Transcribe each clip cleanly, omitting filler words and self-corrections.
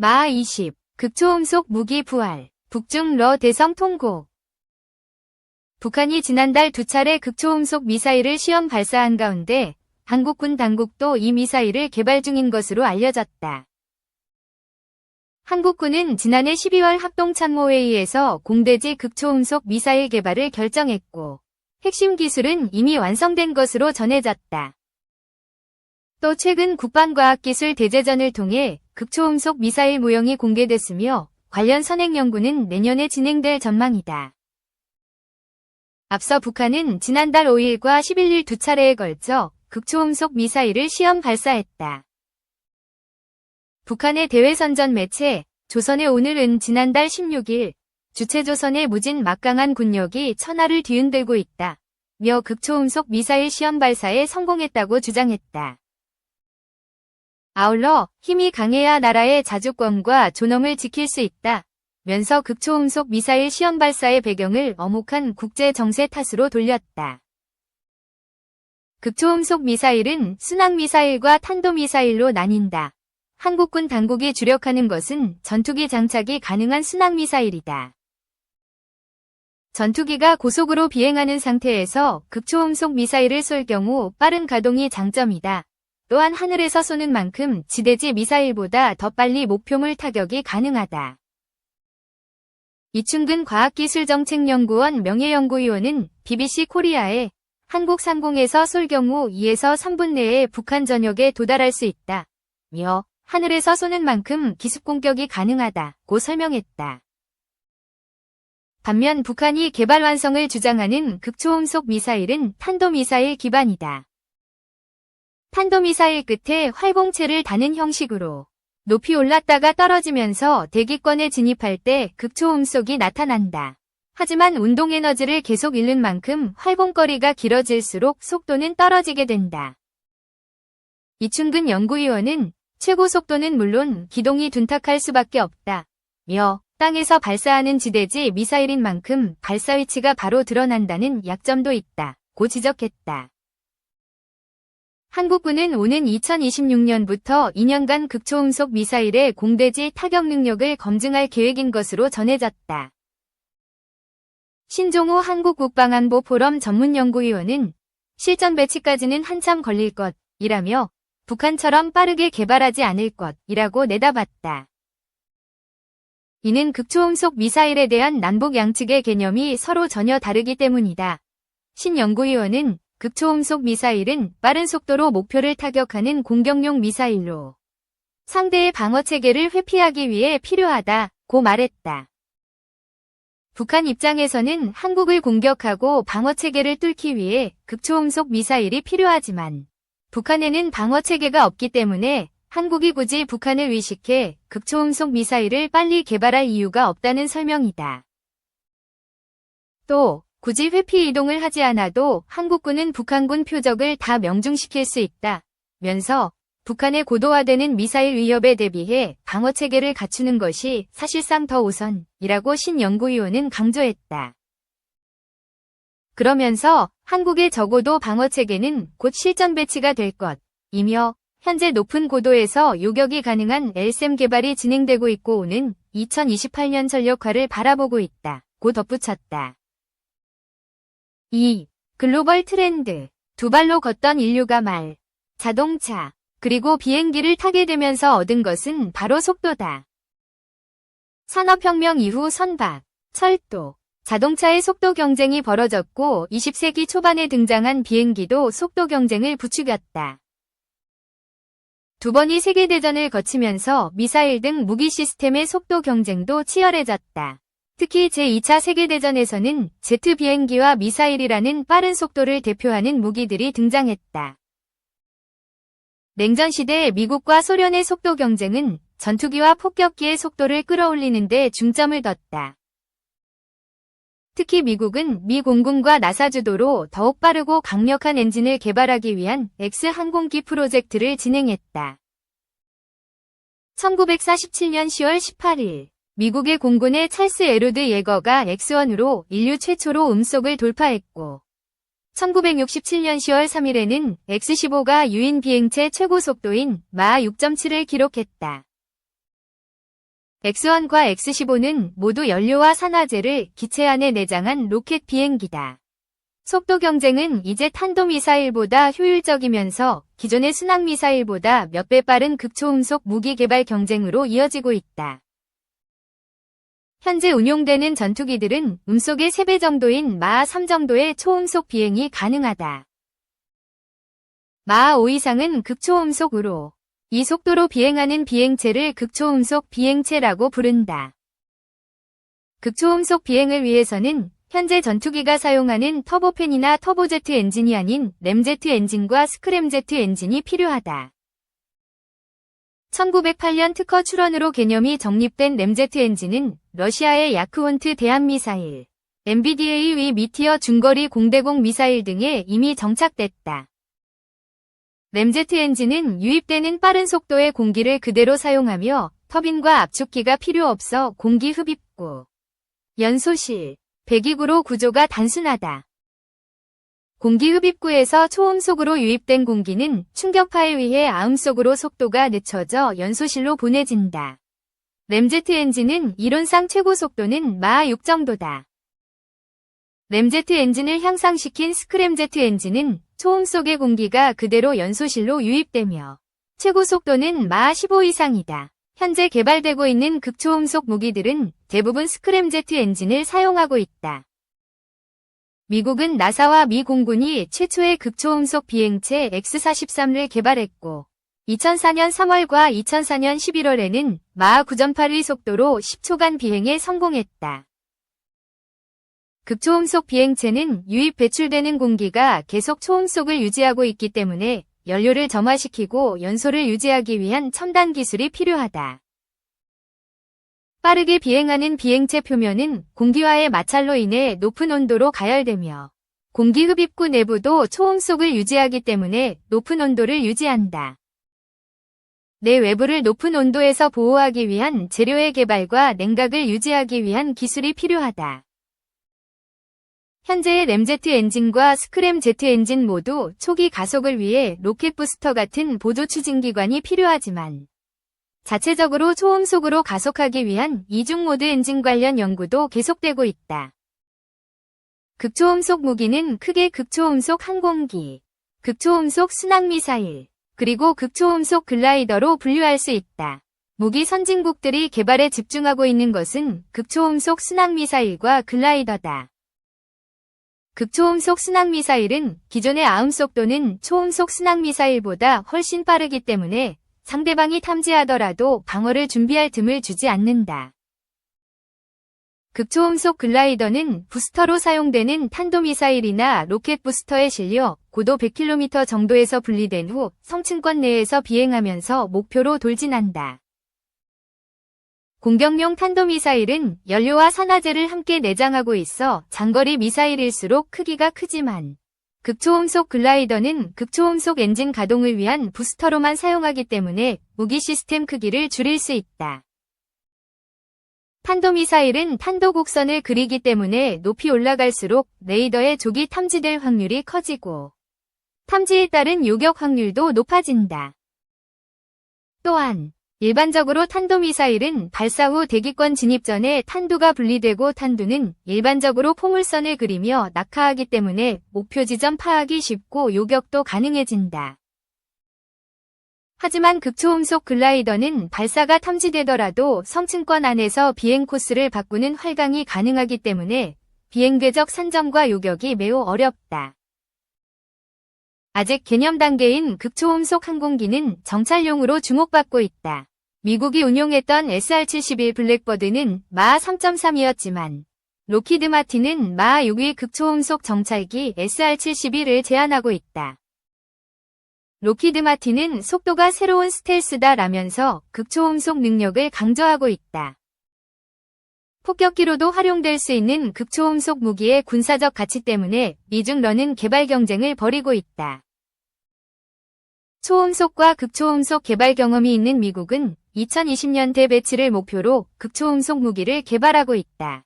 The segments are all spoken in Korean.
마하 20. 극초음속 무기 부활. 북중 러 대성 통곡. 북한이 지난달 2차례 극초음속 미사일을 시험 발사한 가운데 한국군 당국도 이 미사일을 개발 중인 것으로 알려졌다. 한국군은 지난해 12월 합동참모회의에서 공대지 극초음속 미사일 개발을 결정했고 핵심 기술은 이미 완성된 것으로 전해졌다. 또 최근 국방과학기술 대제전을 통해 극초음속 미사일 모형이 공개됐으며 관련 선행 연구는 내년에 진행될 전망이다. 앞서 북한은 지난달 5일과 11일 2차례에 걸쳐 극초음속 미사일을 시험 발사했다. 북한의 대외선전 매체 조선의 오늘은 지난달 16일 주체조선의 무진 막강한 군력이 천하를 뒤흔들고 있다. 며 극초음속 미사일 시험 발사에 성공했다고 주장했다. 아울러 힘이 강해야 나라의 자주권과 존엄을 지킬 수 있다. 면서 극초음속 미사일 시험 발사의 배경을 엄혹한 국제 정세 탓으로 돌렸다. 극초음속 미사일은 순항미사일과 탄도미사일로 나뉜다. 한국군 당국이 주력하는 것은 전투기 장착이 가능한 순항미사일이다. 전투기가 고속으로 비행하는 상태에서 극초음속 미사일을 쏠 경우 빠른 가동이 장점이다. 또한 하늘에서 쏘는 만큼 지대지 미사일보다 더 빨리 목표물 타격이 가능하다. 이충근 과학기술정책연구원 명예연구위원은 BBC 코리아에 한국 상공에서 쏠 경우 2에서 3분 내에 북한 전역에 도달할 수 있다. 며 하늘에서 쏘는 만큼 기습공격이 가능하다고 설명했다. 반면 북한이 개발 완성을 주장하는 극초음속 미사일은 탄도미사일 기반이다. 탄도미사일 끝에 활공체를 다는 형식으로 높이 올랐다가 떨어지면서 대기권에 진입할 때 극초음속이 나타난다. 하지만 운동에너지를 계속 잃는 만큼 활공거리가 길어질수록 속도는 떨어지게 된다. 이충근 연구위원은 최고 속도는 물론 기동이 둔탁할 수밖에 없다. 며 땅에서 발사하는 지대지 미사일인 만큼 발사 위치가 바로 드러난다는 약점도 있다. 고 지적했다. 한국군은 오는 2026년부터 2년간 극초음속 미사일의 공대지 타격 능력을 검증할 계획인 것으로 전해졌다. 신종호 한국국방안보 포럼 전문연구위원은 실전 배치까지는 한참 걸릴 것이라며 북한처럼 빠르게 개발하지 않을 것이라고 내다봤다. 이는 극초음속 미사일에 대한 남북 양측의 개념이 서로 전혀 다르기 때문이다. 신 연구위원은 극초음속 미사일은 빠른 속도로 목표를 타격하는 공격용 미사일로 상대의 방어체계를 회피하기 위해 필요하다고 말했다. 북한 입장에서는 한국을 공격하고 방어체계를 뚫기 위해 극초음속 미사일이 필요하지만 북한에는 방어체계가 없기 때문에 한국이 굳이 북한을 위식해 극초음속 미사일을 빨리 개발할 이유가 없다는 설명이다. 또 굳이 회피 이동을 하지 않아도 한국군은 북한군 표적을 다 명중시킬 수 있다. 면서 북한의 고도화되는 미사일 위협에 대비해 방어체계를 갖추는 것이 사실상 더 우선이라고 신 연구위원은 강조했다. 그러면서 한국의 저고도 방어체계는 곧 실전 배치가 될 것이며 현재 높은 고도에서 요격이 가능한 LSAM 개발이 진행되고 있고 오는 2028년 전력화를 바라보고 있다. 고 덧붙였다. 2. 글로벌 트렌드. 두 발로 걷던 인류가 말, 자동차, 그리고 비행기를 타게 되면서 얻은 것은 바로 속도다. 산업혁명 이후 선박, 철도, 자동차의 속도 경쟁이 벌어졌고 20세기 초반에 등장한 비행기도 속도 경쟁을 부추겼다. 두 번의 세계대전을 거치면서 미사일 등 무기 시스템의 속도 경쟁도 치열해졌다. 특히 제2차 세계대전에서는 제트 비행기와 미사일이라는 빠른 속도를 대표하는 무기들이 등장했다. 냉전시대 미국과 소련의 속도 경쟁은 전투기와 폭격기의 속도를 끌어올리는 데 중점을 뒀다. 특히 미국은 미 공군과 나사 주도로 더욱 빠르고 강력한 엔진을 개발하기 위한 X 항공기 프로젝트를 진행했다. 1947년 10월 18일 미국의 공군의 찰스 에루드 예거가 X1으로 인류 최초로 음속을 돌파했고 1967년 10월 3일에는 X-15가 유인 비행체 최고 속도인 마하 6.7을 기록했다. X1과 X15는 모두 연료와 산화제를 기체 안에 내장한 로켓 비행기다. 속도 경쟁은 이제 탄도미사일보다 효율적이면서 기존의 순항미사일보다 몇 배 빠른 극초음속 무기 개발 경쟁으로 이어지고 있다. 현재 운용되는 전투기들은 음속의 3배 정도인 마하 3 정도의 초음속 비행이 가능하다. 마하 5 이상은 극초음속으로 이 속도로 비행하는 비행체를 극초음속 비행체라고 부른다. 극초음속 비행을 위해서는 현재 전투기가 사용하는 터보팬이나 터보제트 엔진이 아닌 램제트 엔진과 스크램제트 엔진이 필요하다. 1908년 특허 출원으로 개념이 정립된 램제트 엔진은 러시아의 야크혼트 대함미사일, MBDA 위 미티어 중거리 공대공 미사일 등에 이미 정착됐다. 램제트 엔진은 유입되는 빠른 속도의 공기를 그대로 사용하며 터빈과 압축기가 필요 없어 공기 흡입구, 연소실, 배기구로 구조가 단순하다. 공기 흡입구에서 초음속으로 유입된 공기는 충격파에 의해 아음속으로 속도가 늦춰져 연소실로 보내진다. 램제트 엔진은 이론상 최고 속도는 마하 6 정도다. 램제트 엔진을 향상시킨 스크램제트 엔진은 초음속의 공기가 그대로 연소실로 유입되며 최고 속도는 마하 15 이상이다. 현재 개발되고 있는 극초음속 무기들은 대부분 스크램제트 엔진을 사용하고 있다. 미국은 나사와 미 공군이 최초의 극초음속 비행체 X-43를 개발했고 2004년 3월과 2004년 11월에는 마하 9.8의 속도로 10초간 비행에 성공했다. 극초음속 비행체는 유입 배출되는 공기가 계속 초음속을 유지하고 있기 때문에 연료를 점화시키고 연소를 유지하기 위한 첨단 기술이 필요하다. 빠르게 비행하는 비행체 표면은 공기와의 마찰로 인해 높은 온도로 가열되며 공기 흡입구 내부도 초음속을 유지하기 때문에 높은 온도를 유지한다. 내 외부를 높은 온도에서 보호하기 위한 재료의 개발과 냉각을 유지하기 위한 기술이 필요하다. 현재의 램제트 엔진과 스크램제트 엔진 모두 초기 가속을 위해 로켓 부스터 같은 보조 추진기관이 필요하지만 자체적으로 초음속으로 가속하기 위한 이중 모드 엔진 관련 연구도 계속되고 있다. 극초음속 무기는 크게 극초음속 항공기, 극초음속 순항미사일, 그리고 극초음속 글라이더로 분류할 수 있다. 무기 선진국들이 개발에 집중하고 있는 것은 극초음속 순항미사일과 글라이더다. 극초음속 순항미사일은 기존의 아음속도는 초음속 순항미사일보다 훨씬 빠르기 때문에 상대방이 탐지하더라도 방어를 준비할 틈을 주지 않는다. 극초음속 글라이더는 부스터로 사용되는 탄도미사일이나 로켓 부스터에 실려 고도 100km 정도에서 분리된 후 성층권 내에서 비행하면서 목표로 돌진한다. 공격용 탄도미사일은 연료와 산화제를 함께 내장하고 있어 장거리 미사일일수록 크기가 크지만 극초음속 글라이더는 극초음속 엔진 가동을 위한 부스터로만 사용하기 때문에 무기 시스템 크기를 줄일 수 있다. 탄도미사일은 탄도 곡선을 그리기 때문에 높이 올라갈수록 레이더의 족이 탐지될 확률이 커지고 탐지에 따른 요격 확률도 높아진다. 또한 일반적으로 탄도미사일은 발사 후 대기권 진입 전에 탄두가 분리되고 탄두는 일반적으로 포물선을 그리며 낙하하기 때문에 목표 지점 파악이 쉽고 요격도 가능해진다. 하지만 극초음속 글라이더는 발사가 탐지되더라도 성층권 안에서 비행 코스를 바꾸는 활강이 가능하기 때문에 비행 궤적 산정과 요격이 매우 어렵다. 아직 개념 단계인 극초음속 항공기는 정찰용으로 주목받고 있다. 미국이 운용했던 SR-71 블랙버드는 마하 3.3이었지만 로키드 마틴은 마하 6의 극초음속 정찰기 SR-71을 제안하고 있다. 로키드 마틴은 속도가 새로운 스텔스다라면서 극초음속 능력을 강조하고 있다. 폭격기로도 활용될 수 있는 극초음속 무기의 군사적 가치 때문에 미중러는 개발 경쟁을 벌이고 있다. 초음속과 극초음속 개발 경험이 있는 미국은 2020년대 배치를 목표로 극초음속 무기를 개발하고 있다.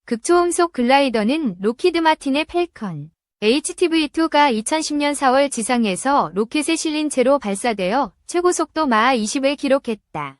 극초음속 글라이더는 로키드 마틴의 펠컨 HTV-2가 2010년 4월 지상에서 로켓에 실린 채로 발사되어 최고 속도 마하 20을 기록했다.